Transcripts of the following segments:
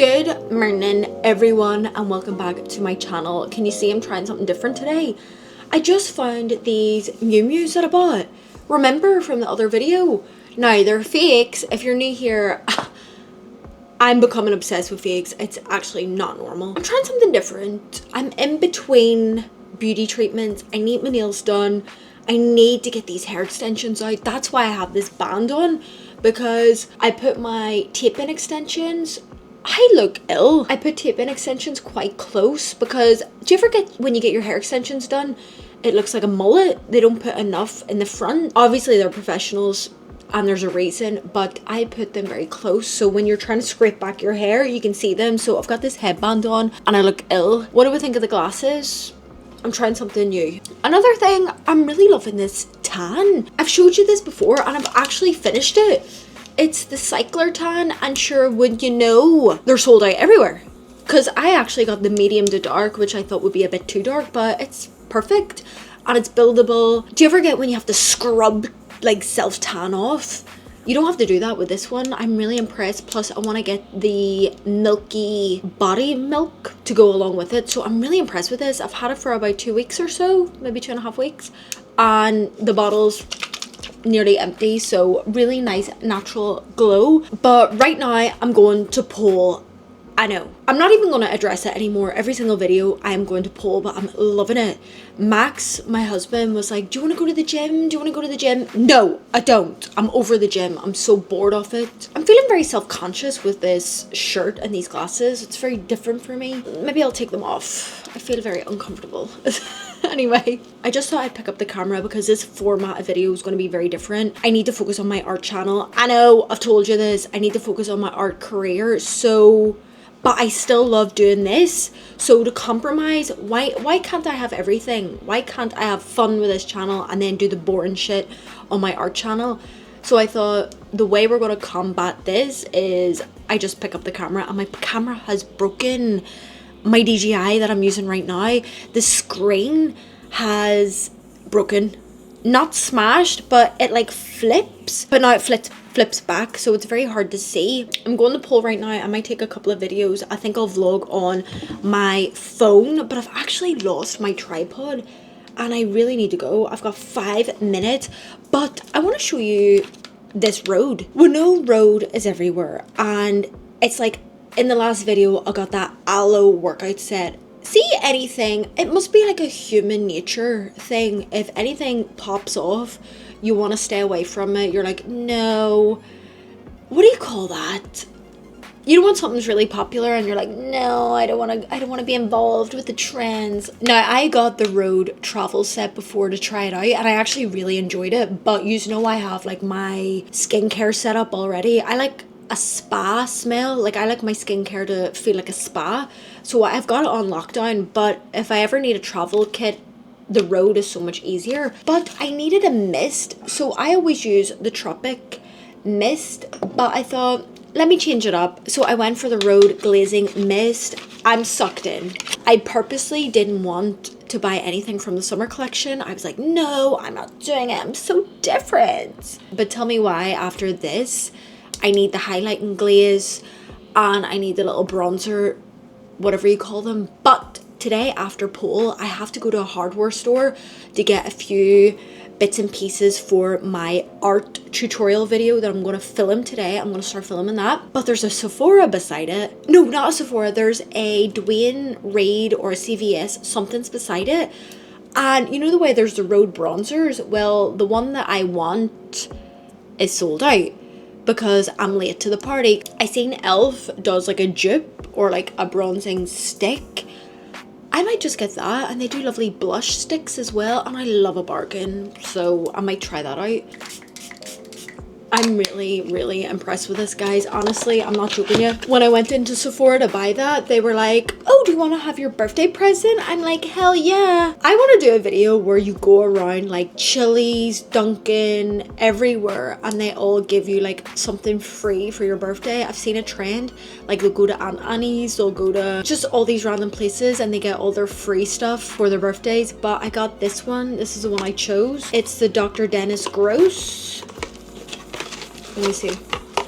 Good morning everyone and welcome back to my channel. Can you see I'm trying something different today? I just found these Miu Mius that I bought. Remember from the other video? Now they're fakes. If you're new here, I'm becoming obsessed with fakes. It's actually not normal. I'm trying something different. I'm in between beauty treatments. I need my nails done. I need to get these hair extensions out. That's why I have this band on, because I put my tape-in extensions. I look ill. I put tape-in extensions quite close because do you ever get when you get your hair extensions done, it looks like a mullet? They don't put enough in the front. Obviously they're professionals and there's a reason, but I put them very close so when you're trying to scrape back your hair you can see them. So I've got this headband on and I look ill. What do we think of the glasses? I'm trying something new. Another thing, I'm really loving this tan. I've showed you this before and I've actually finished it. It's the cycler tan, and sure, would you know, they're sold out everywhere. Because I actually got the medium to dark, which I thought would be a bit too dark, but it's perfect and it's buildable. Do you ever get when you have to scrub like self tan off? You don't have to do that with this one. I'm really impressed. Plus I want to get the milky body milk to go along with it. So I'm really impressed with this. I've had it for about 2 weeks or so, maybe 2.5 weeks. And the bottle's nearly empty. So really nice natural glow. But right now I'm going to pull. I know. I'm not even going to address it anymore. Every single video I am going to pull, but I'm loving it. Max, my husband, was like, do you want to go to the gym? Do you want to go to the gym? No, I don't. I'm over the gym. I'm so bored of it. I'm feeling very self-conscious with this shirt and these glasses. It's very different for me. Maybe I'll take them off. I feel very uncomfortable. Anyway, I just thought I'd pick up the camera because this format of video is going to be very different. I need to focus on my art channel. I know, I've told you this. I need to focus on my art career. But I still love doing this. So to compromise, why can't I have everything? Why can't I have fun with this channel and then do the boring shit on my art channel? So I thought the way we're going to combat this is I just pick up the camera, and my camera has broken. My DJI that I'm using right now, the screen has broken. Not smashed, but it like flips. But now it flips back, so it's very hard to see. I'm going to pull right now. I might take a couple of videos. I think I'll vlog on my phone, but I've actually lost my tripod and I really need to go. I've got 5 minutes, but I want to show you this Rhode. We know Rhode is everywhere, and it's like in the last video I got that aloe workout set. See anything, it must be like a human nature thing. If anything pops off, you want to stay away from it. You're like, no, what do you call that? You don't want something's really popular and you're like, no, I don't want to be involved with the trends. Now I got the Rhode travel set before to try it out and I actually really enjoyed it, but you know, I have like my skincare set up already. I like a spa smell. Like I like my skincare to feel like a spa, so I've got it on lockdown. But if I ever need a travel kit, the Rhode is so much easier. But I needed a mist, so I always use the Tropic mist, but I thought let me change it up. So I went for the Rhode glazing mist. I'm sucked in. I purposely didn't want to buy anything from the summer collection. I was like, no, I'm not doing it. I'm so different. But tell me why after this I need the highlighting glaze and I need the little bronzer, whatever you call them. But today after poll, I have to go to a hardware store to get a few bits and pieces for my art tutorial video that I'm going to film today. I'm going to start filming that. But there's a Sephora beside it. No, not a Sephora. There's a Dwayne Rhode or a CVS, something's beside it. And you know the way there's the Rhode bronzers? Well, the one that I want is sold out, because I'm late to the party. I seen Elf does like a dupe or like a bronzing stick. I might just get that, and they do lovely blush sticks as well, and I love a bargain, so I might try that out. I'm really impressed with this, guys. Honestly, I'm not joking you. When I went into Sephora to buy that, they were like, oh, do you want to have your birthday present? I'm like, hell yeah. I want to do a video where you go around like Chili's, Dunkin', everywhere, and they all give you like something free for your birthday. I've seen a trend, like they'll go to Aunt Annie's, they'll go to just all these random places and they get all their free stuff for their birthdays. But I got this one. This is the one I chose. It's the Dr. Dennis Gross. Let me see.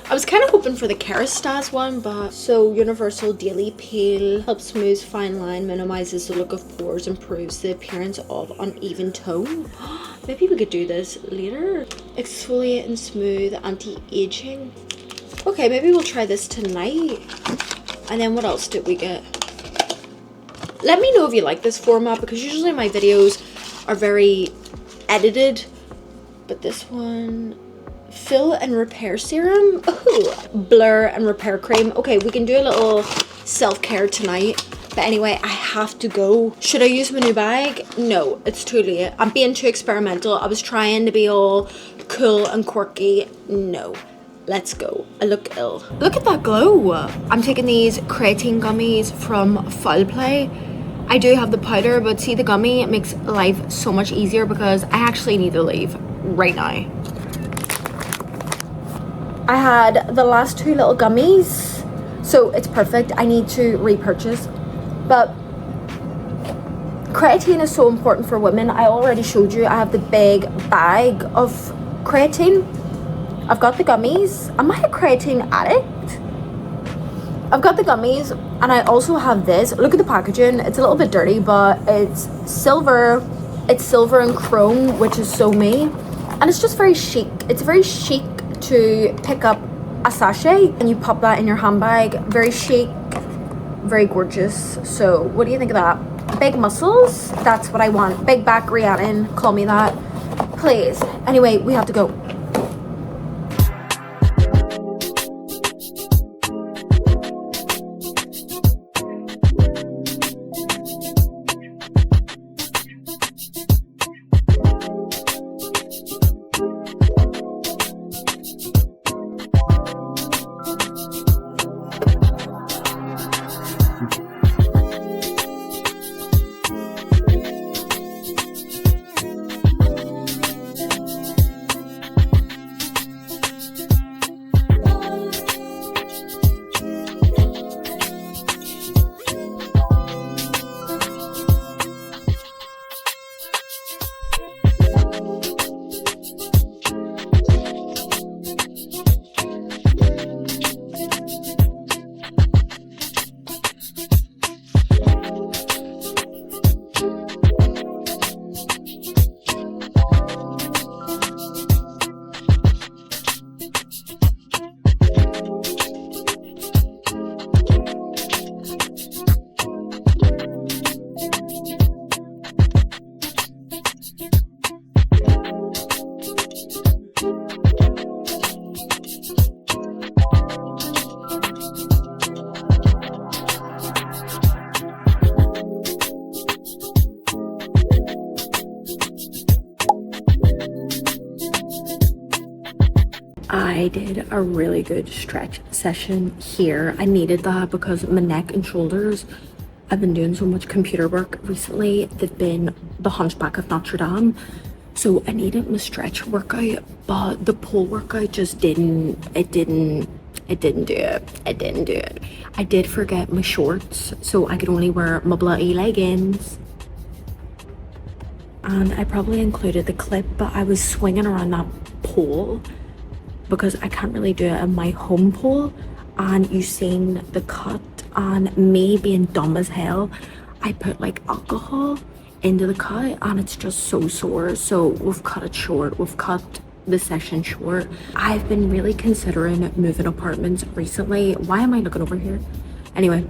I was kind of hoping for the Kerastase one, but so Universal Daily Peel helps smooth fine line, minimizes the look of pores, improves the appearance of uneven tone. Maybe we could do this later. Exfoliate and smooth, anti-aging. Okay, maybe we'll try this tonight. And then what else did we get? Let me know if you like this format, because usually my videos are very edited. But this one, Fill and Repair Serum. Ooh, Blur and Repair Cream. Okay, we can do a little self-care tonight. But anyway, I have to go. Should I use my new bag? No, it's too late. I'm being too experimental. I was trying to be all cool and quirky. No, let's go. I look ill. Look at that glow. I'm taking these creatine gummies from Foul Play. I do have the powder, but see, the gummy, it makes life so much easier because I actually need to leave right now. I had the last two little gummies, so it's perfect. I need to repurchase. But creatine is so important for women. I already showed you I have the big bag of creatine. I've got the gummies. Am I a creatine addict? I've got the gummies, and I also have this. Look at the packaging. It's a little bit dirty, but it's silver. It's silver and chrome, which is so me. And it's just very chic. It's very chic to pick up a sachet and you pop that in your handbag. Very chic, very gorgeous. So what do you think of that? Big muscles, that's what I want. Big back Rhiannon, call me that, please. Anyway, we have to go. I did a really good stretch session here. I needed that because my neck and shoulders, I've been doing so much computer work recently. They've been the Hunchback of Notre Dame. So I needed my stretch workout, but the pole workout just didn't do it. I did forget my shorts, so I could only wear my bloody leggings. And I probably included the clip, but I was swinging around that pole because I can't really do it on my home pole. And you seen the cut, and me being dumb as hell, I put like alcohol into the cut and it's just so sore. So we've cut it short. We've cut the session short. I've been really considering moving apartments recently. Why am I looking over here? Anyway,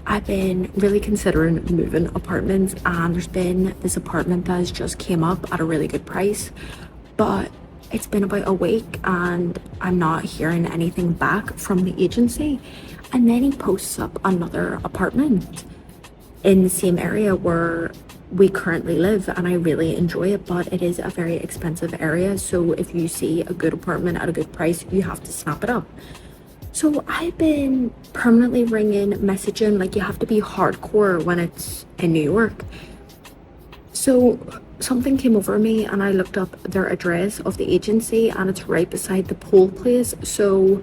I've been really considering moving apartments, and there's been this apartment that has just came up at a really good price, but it's been about a week and I'm not hearing anything back from the agency. And then he posts up another apartment in the same area where we currently live, and I really enjoy it, but it is a very expensive area. So if you see a good apartment at a good price, you have to snap it up. So I've been permanently ringing, messaging, like you have to be hardcore when it's in New York. So something came over me and I looked up their address of the agency, and it's right beside the pole place. So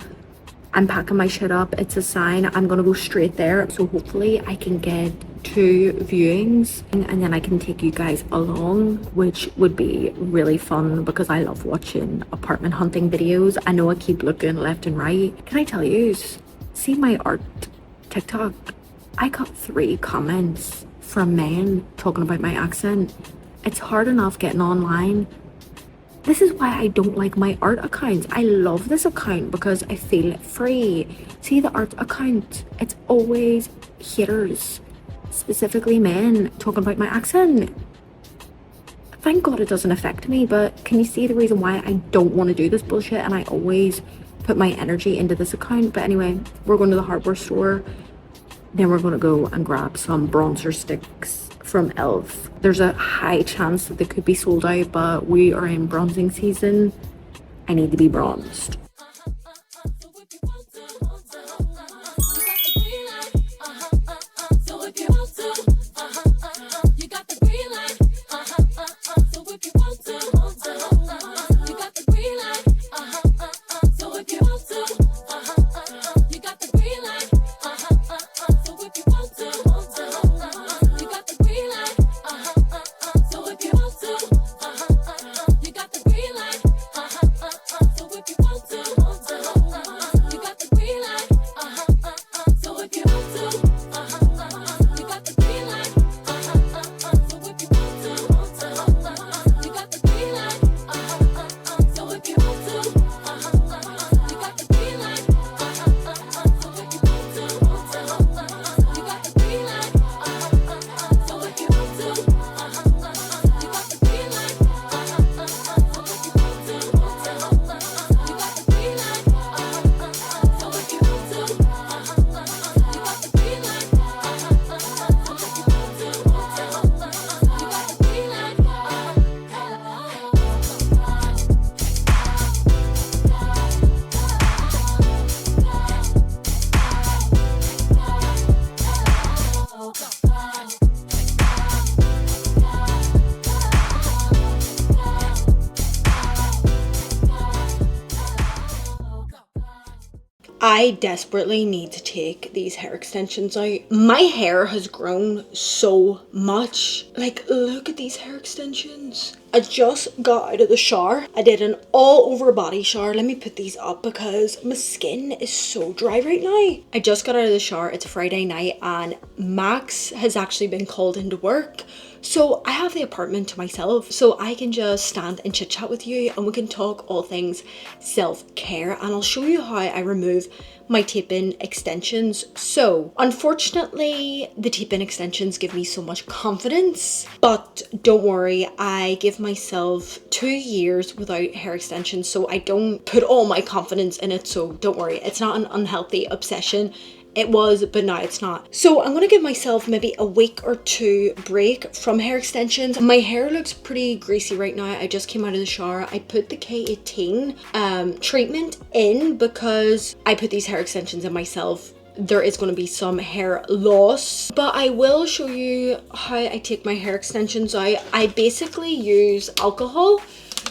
I'm packing my shit up. It's a sign I'm gonna go straight there. So hopefully I can get 2 viewings and then I can take you guys along, which would be really fun because I love watching apartment hunting videos. I know I keep looking left and right. Can I tell you, see my art TikTok? I got 3 comments from men talking about my accent. It's hard enough getting online. This is why I don't like my art accounts. I love this account because I feel free. See the art account, it's always haters, specifically men, talking about my accent. Thank God it doesn't affect me, but can you see the reason why I don't want to do this bullshit and I always put my energy into this account? But anyway, we're going to the hardware store. Then we're going to go and grab some bronzer sticks from e.l.f. There's a high chance that they could be sold out, but we are in bronzing season. I need to be bronzed. I desperately need to take these hair extensions out. My hair has grown so much. Like, look at these hair extensions. I just got out of the shower. I did an all over body shower. Let me put these up because my skin is so dry right now. I just got out of the shower. It's a Friday night and Max has actually been called into work. So I have the apartment to myself, so I can just stand and chit chat with you and we can talk all things self-care, and I'll show you how I remove my tape-in extensions. So unfortunately, the tape-in extensions give me so much confidence, but don't worry, I give myself 2 years without hair extensions, so I don't put all my confidence in it. So don't worry, it's not an unhealthy obsession. It was, but now it's not. So I'm gonna give myself maybe a week or 2 break from hair extensions. My hair looks pretty greasy right now. I just came out of the shower. I put the K18 treatment in because I put these hair extensions in myself. There is going to be some hair loss, but I will show you how I take my hair extensions out. I basically use alcohol.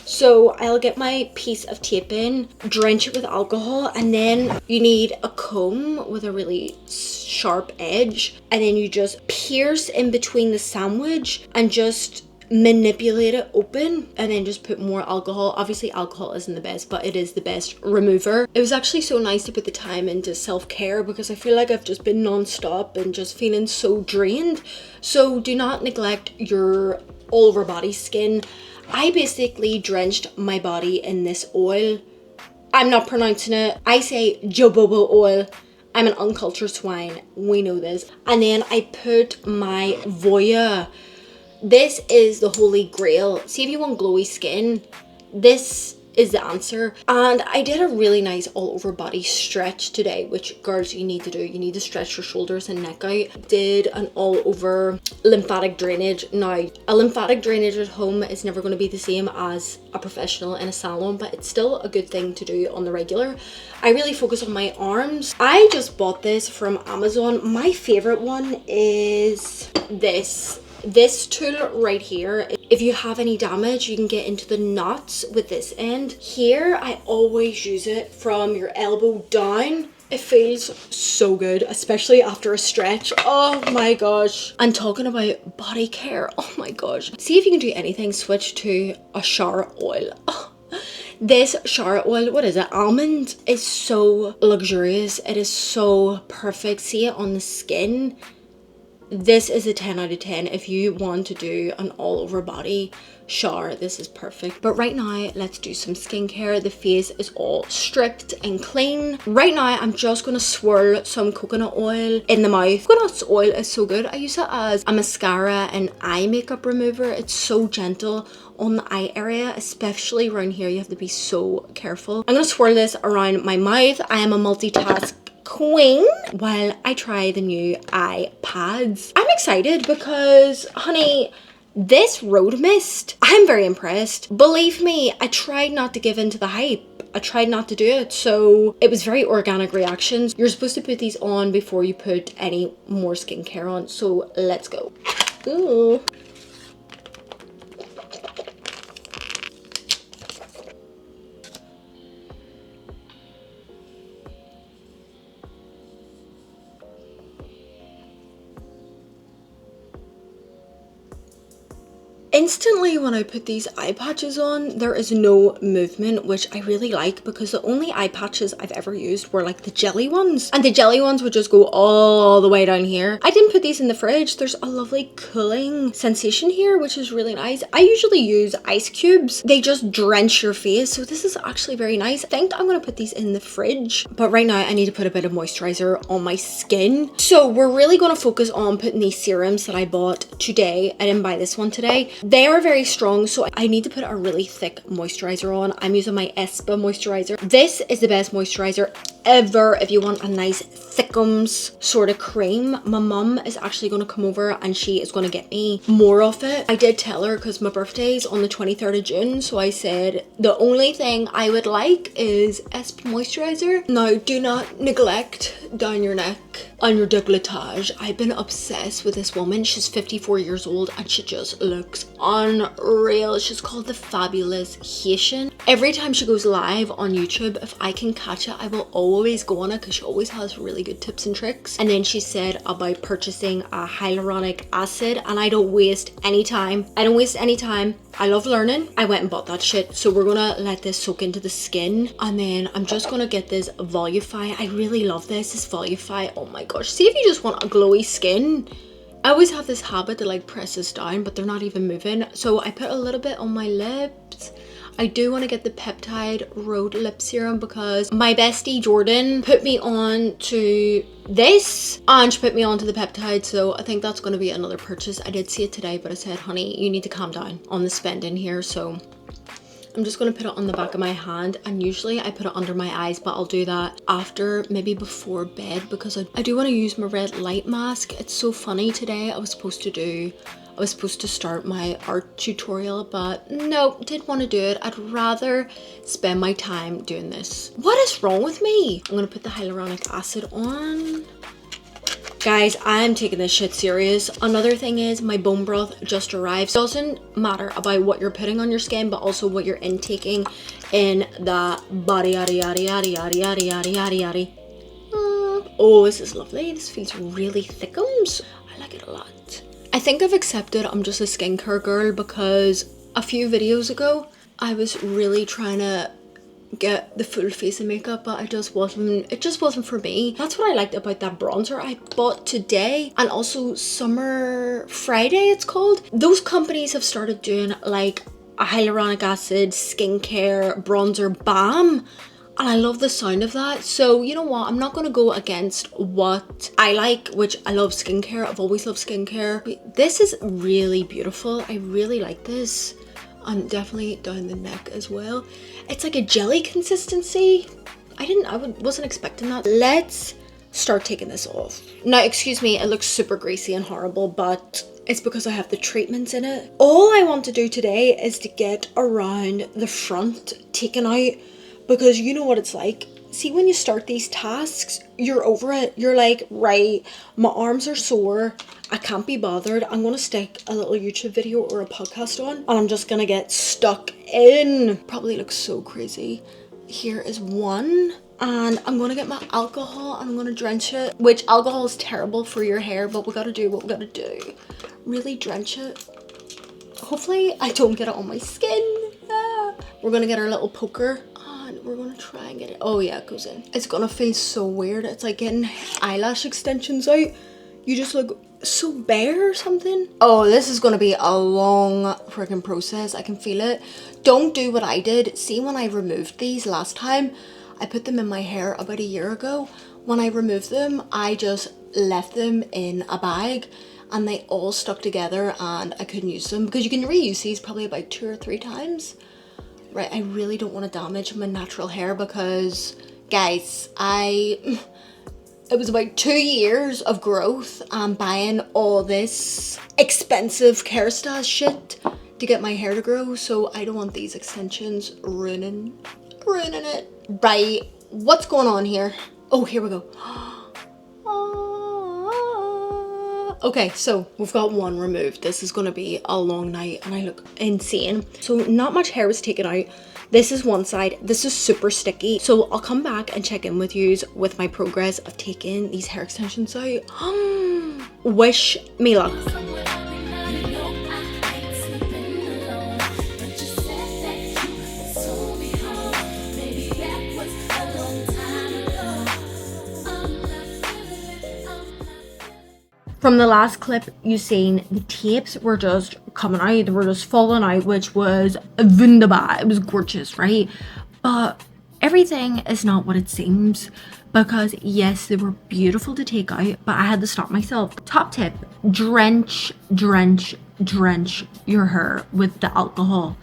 So I'll get my piece of tape in, drench it with alcohol, and then you need a comb with a really sharp edge, and then you just pierce in between the sandwich and just manipulate it open, and then just put more alcohol. Obviously alcohol isn't the best, but it is the best remover. It was actually so nice to put the time into self-care because I feel like I've just been non-stop and just feeling so drained. So do not neglect your all over body skin. I basically drenched my body in this oil. I'm not pronouncing it. I say jojoba oil. I'm an uncultured swine. We know this. And then I put my Voya. This is the holy grail. See, if you want glowy skin, this is the answer. And I did a really nice all over body stretch today, which girls, you need to do. You need to stretch your shoulders and neck out. Did an all over lymphatic drainage. Now, a lymphatic drainage at home is never going to be the same as a professional in a salon, but it's still a good thing to do on the regular. I really focus on my arms. I just bought this from Amazon. My favorite one is this tool right here. if you have any damage, you can get into the knots with this end. Here, I always use it from your elbow down. It feels so good, especially after a stretch. Oh my gosh. And talking about body care, oh my gosh. See if you can do anything, switch to a shower oil. Oh, this shower oil, what is it? Almond is so luxurious. It is so perfect. See it on the skin. This is a 10 out of 10. If you want to do an all over body shower, this is perfect. But right now, let's do some skincare. The face is all stripped and clean. Right now, I'm just gonna swirl some coconut oil in the mouth. Coconut oil is so good. I use it as a mascara and eye makeup remover. It's so gentle on the eye area, especially around here. You have to be so careful. I'm gonna swirl this around my mouth. I am a multitask queen while I try the new eye pads. I'm excited because, honey, this Rhode mist, I'm very impressed. Believe me, I tried not to give in to the hype. I tried not to do it, so it was very organic reactions. You're supposed to put these on before you put any more skincare on, so let's go. Ooh. Instantly when I put these eye patches on, there is no movement, which I really like because the only eye patches I've ever used were like the jelly ones, and the jelly ones would just go all the way down here. I didn't put these in the fridge. There's a lovely cooling sensation here, which is really nice. I usually use ice cubes. They just drench your face, so this is actually very nice. I think I'm gonna put these in the fridge, but right now I need to put a bit of moisturizer on my skin. So we're really gonna focus on putting these serums that I bought today. I didn't buy this one today. They are very strong, so I need to put a really thick moisturizer on. I'm using my Espa moisturizer. This is the best moisturizer ever if you want a nice thickums sort of cream. My mum is actually going to come over and she is going to get me more of it. I did tell her because my birthday is on the 23rd of June, so I said the only thing I would like is Espa moisturizer. Now, do not neglect down your neck on your décolletage. I've been obsessed with this woman. She's 54 years old and she just looks unreal. She's called the Fabulous Haitian. Every time she goes live on YouTube, if I can catch it, I will always go on it because she always has really good tips and tricks. And then she said about purchasing a hyaluronic acid, and I don't waste any time. I don't waste any time. I love learning. I went and bought that shit. So we're gonna let this soak into the skin, and then I'm just gonna get this Volufy. I really love this Volufy. Oh my gosh. See if you just want a glowy skin. I always have this habit to like press this down, but they're not even moving. So I put a little bit on my lips. I do want to get the peptide Rhode lip serum because my bestie Jordan put me on to this and she put me on to the peptide, so I think that's going to be another purchase. I did see it today, but I said, honey, you need to calm down on the spending here. So I'm just going to put it on the back of my hand, and usually I put it under my eyes, but I'll do that after, maybe before bed, because I do want to use my red light mask. It's so funny, today I was supposed to start my art tutorial, but no, didn't want to do it. I'd rather spend my time doing this. What is wrong with me? I'm gonna put the hyaluronic acid on. Guys, I'm taking this shit serious. Another thing is my bone broth just arrived. Doesn't matter about what you're putting on your skin, but also what you're intaking in the body, yada yada yada yada yada yada yada yada. Oh, this is lovely. This feels really thickums. I like it a lot. I think I've accepted I'm just a skincare girl because a few videos ago I was really trying to get the full face of makeup, but it just wasn't for me. That's what I liked about that bronzer I bought today, and also Summer Friday it's called. Those companies have started doing like a hyaluronic acid skincare bronzer balm, and I love the sound of that. So you know what, I'm not going to go against what I like, which I love skincare. I've always loved skincare. But this is really beautiful. I really like this, and definitely down the neck as well. It's like a jelly consistency. I wasn't expecting that. Let's start taking this off. Now, excuse me, it looks super greasy and horrible, but it's because I have the treatments in it. All I want to do today is to get around the front taken out, because you know what it's like. see when you start these tasks, you're over it. You're like, right, my arms are sore, I can't be bothered, I'm gonna stick a little YouTube video or a podcast on and I'm just gonna get stuck in. Probably looks so crazy. Here is one, and I'm gonna get my alcohol and I'm gonna drench it, which alcohol is terrible for your hair, but we gotta do what we gotta do. Really drench it. Hopefully I don't get it on my skin. We're gonna get our little poker and we're gonna try and get it. Oh yeah, it goes in. It's gonna feel so weird. It's like getting eyelash extensions out. You just look so bare or something. Oh, this is gonna be a long freaking process. I can feel it. Don't do what I did. See, when I removed these last time, I put them in my hair about a year ago. When I removed them, I just left them in a bag and they all stuck together and I couldn't use them, because you can reuse these probably about 2 or 3 times. Right, I really don't want to damage my natural hair because, guys, it was about 2 years of growth and buying all this expensive Kerastase shit to get my hair to grow, so I don't want these extensions ruining it. Right, what's going on here? Oh, here we go. Okay, so we've got one removed. This is gonna be a long night and I look insane. So not much hair was taken out. This is one side. This is super sticky. So I'll come back and check in with you with my progress of taking these hair extensions out. Wish me luck. From the last clip you seen, the tapes were just coming out, they were just falling out, which was wunderbar. It was gorgeous, right? But everything is not what it seems, because yes, they were beautiful to take out, but I had to stop myself. Top tip, drench your hair with the alcohol.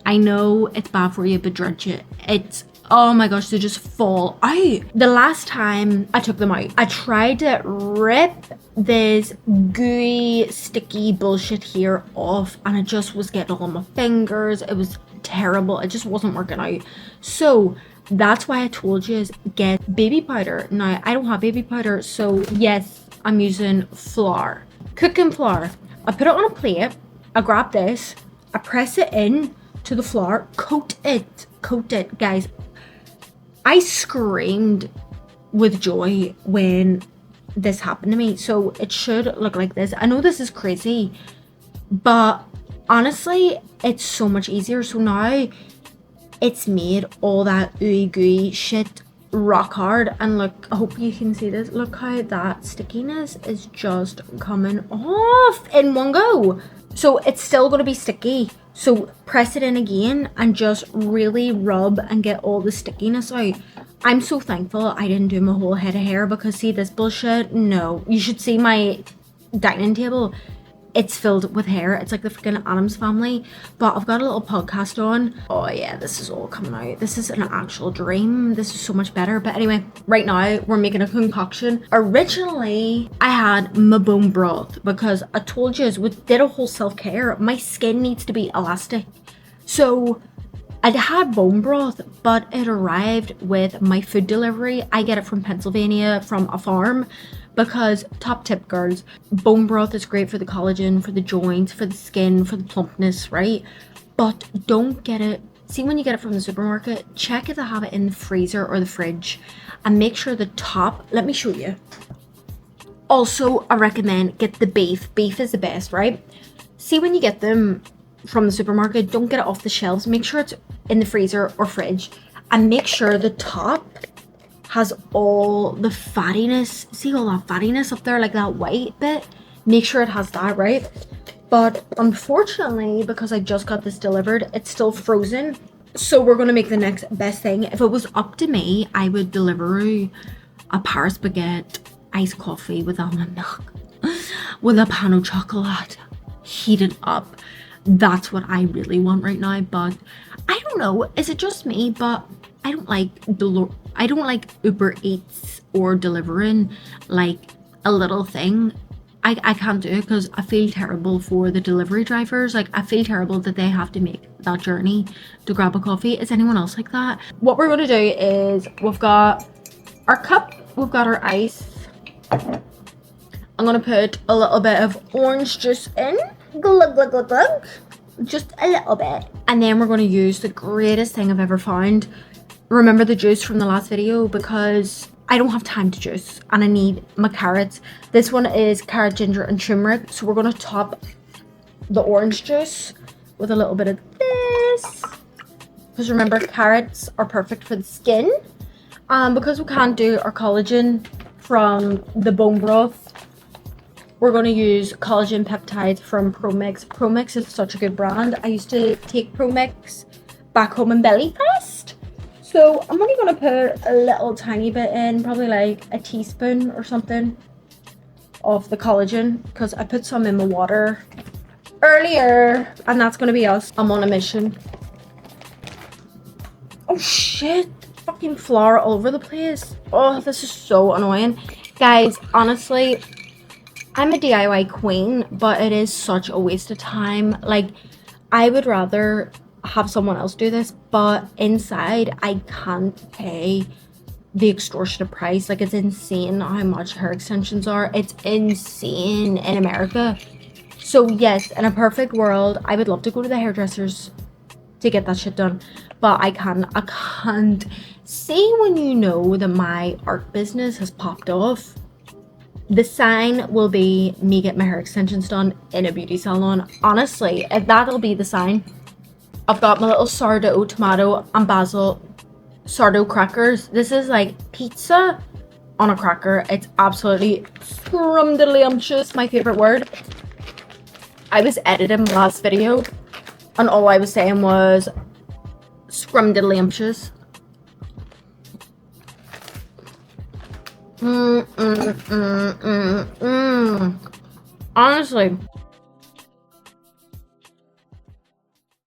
I know it's bad for you, but drench it. It's, oh my gosh, they just fall out. The last time I took them out, I tried to rip this gooey, sticky bullshit here off and it just was getting all on my fingers. It was terrible. It just wasn't working out. So that's why I told you is get baby powder. Now, I don't have baby powder, so yes, I'm using flour. Cooking flour. I put it on a plate. I grab this. I press it in to the flour. Coat it. Guys, I screamed with joy when this happened to me. So it should look like this. I know this is crazy, but honestly, it's so much easier. So now it's made all that ooey gooey shit rock hard. And look, I hope you can see this. Look how that stickiness is just coming off in one go. So it's still going to be sticky. So press it in again and just really rub and get all the stickiness out. I'm so thankful I didn't do my whole head of hair, because see this bullshit? No. You should see my dining table. It's filled with hair. It's like the freaking Addams Family. But I've got a little podcast on. Oh yeah, this is all coming out. This is an actual dream. This is so much better. But anyway, right now we're making a concoction. Originally, I had my bone broth because I told you we did a whole self-care. My skin needs to be elastic. So I'd had bone broth, but it arrived with my food delivery. I get it from Pennsylvania, from a farm, because top tip, girls, bone broth is great for the collagen, for the joints, for the skin, for the plumpness, right? But don't get it. See, when you get it from the supermarket, check if they have it in the freezer or the fridge, and make sure the top, let me show you. Also, I recommend get the beef. Beef is the best, right? See, when you get them from the supermarket, don't get it off the shelves. Make sure it's in the freezer or fridge, and make sure the top has all the fattiness. See all that fattiness up there, like that white bit? Make sure it has that, right? But unfortunately, because I just got this delivered, it's still frozen. So we're gonna make the next best thing. If it was up to me, I would deliver a Paris baguette, iced coffee with almond milk, with a pan of chocolate, heated up. That's what I really want right now. But I don't know, is it just me? But I don't like Uber Eats or delivering like a little thing. I can't do it because I feel terrible for the delivery drivers. Like, I feel terrible that they have to make that journey to grab a coffee. Is anyone else like that? What we're gonna do is, we've got our cup, we've got our ice. I'm gonna put a little bit of orange juice in. Glug, glug, glug, glug. Just a little bit. And then we're gonna use the greatest thing I've ever found. Remember the juice from the last video, because I don't have time to juice and I need my carrots. This one is carrot, ginger and turmeric. So we're gonna top the orange juice with a little bit of this. Because remember, carrots are perfect for the skin. Because we can't do our collagen from the bone broth, we're going to use collagen peptides from Promix. Promix is such a good brand. I used to take Promix back home in Belfast. So I'm only going to put a little tiny bit in, probably like a teaspoon or something of the collagen, because I put some in my water earlier, and that's going to be us. I'm on a mission. Oh shit, fucking flour all over the place. Oh, this is so annoying. Guys, honestly, I'm a DIY queen, but it is such a waste of time. Like, I would rather have someone else do this, but inside I can't pay the extortionate price. Like, it's insane how much hair extensions are. It's insane in America. So yes, in a perfect world, I would love to go to the hairdressers to get that shit done, but I can't. See, when you know that my art business has popped off, the sign will be me get my hair extensions done in a beauty salon. Honestly, that'll be the sign. I've got my little sourdough, tomato and basil sourdough crackers. This is like pizza on a cracker. It's absolutely scrumdiddlyumptious, my favorite word. I was editing my last video and all I was saying was scrumdiddlyumptious. Honestly,